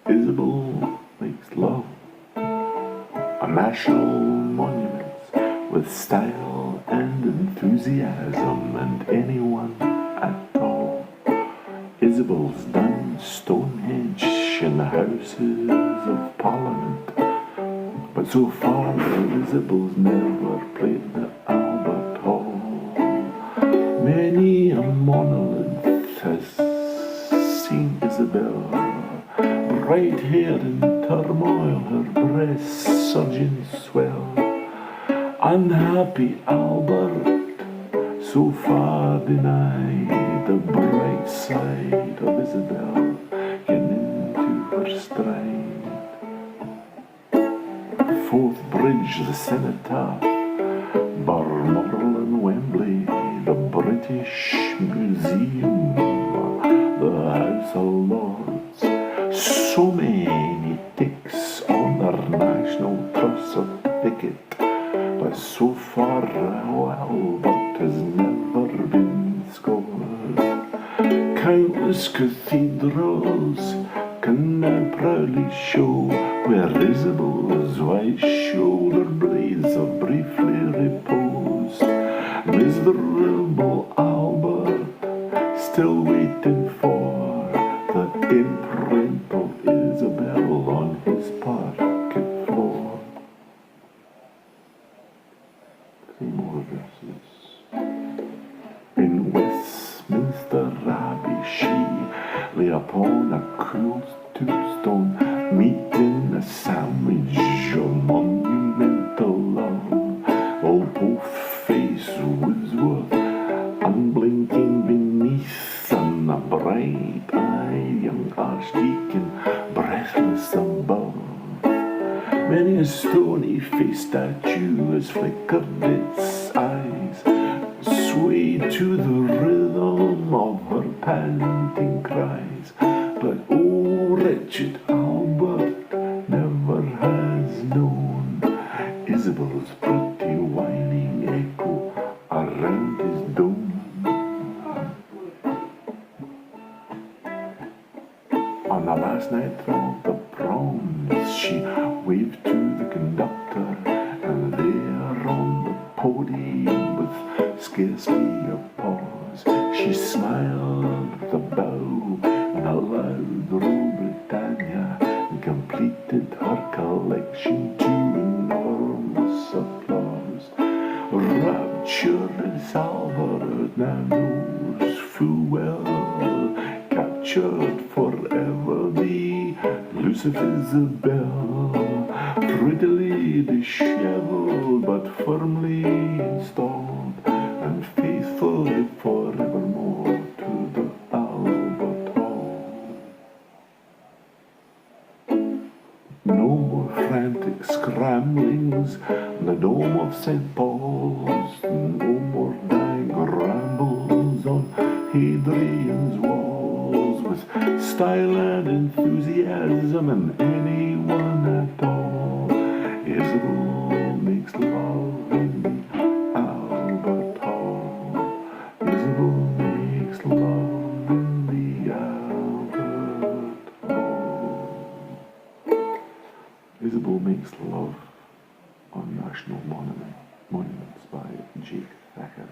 Isabel makes love on national monuments with style and enthusiasm, and anyone at all. Isabel's done Stonehenge in the Houses of Parliament, but so far Isabel's never played the Albert Hall. Many a monolith has seen Isabel, right here in turmoil, her breasts surging swell. Unhappy Albert, so far denied the bright side of Isabel, getting into her stride. Fourth Bridge, the Cenotaph, Balmoral and Wembley, the British Museum, the House of Lords. So many ticks on their National Trust certificate, but so far Albert has never been scored. Countless cathedrals can now proudly show where Isabel's white shoulder blades have briefly reposed. Miserable Albert, still waiting for the imprint of Isabel on his parquet floor. 3 more verses. In Westminster Abbey she lay upon a cool tombstone, meeting a sandwich of monumental love. Old both-faced Wordsworth, unblinking beneath, and a bright-eyed young archdeacon, breathless above. Many a stony-faced statue has flickered its eyes, swayed to the rhythm of her panting cries. But oh, wretched Albert never has known Isabel's pretty whining echo around his dome. On the last night of the proms, she waved to the conductor, and there on the podium, with scarcely a pause, she smiled with a bow and a loud Rule Britannia, and completed her collection to enormous applause. Raptured as Albert now knows full well, captured forever the elusive Isabel, prettily dishevelled but firmly installed, and faithfully forevermore to the Albert Hall. No more frantic scramblings in the dome of St. Paul's, no more dying rambles on Hadrian's walls, with style and enthusiasm and anyone at all. Isabel makes love in the Albert Hall. Isabel makes love in the Albert Hall. Isabel makes love on National Monuments by J. Thackeray.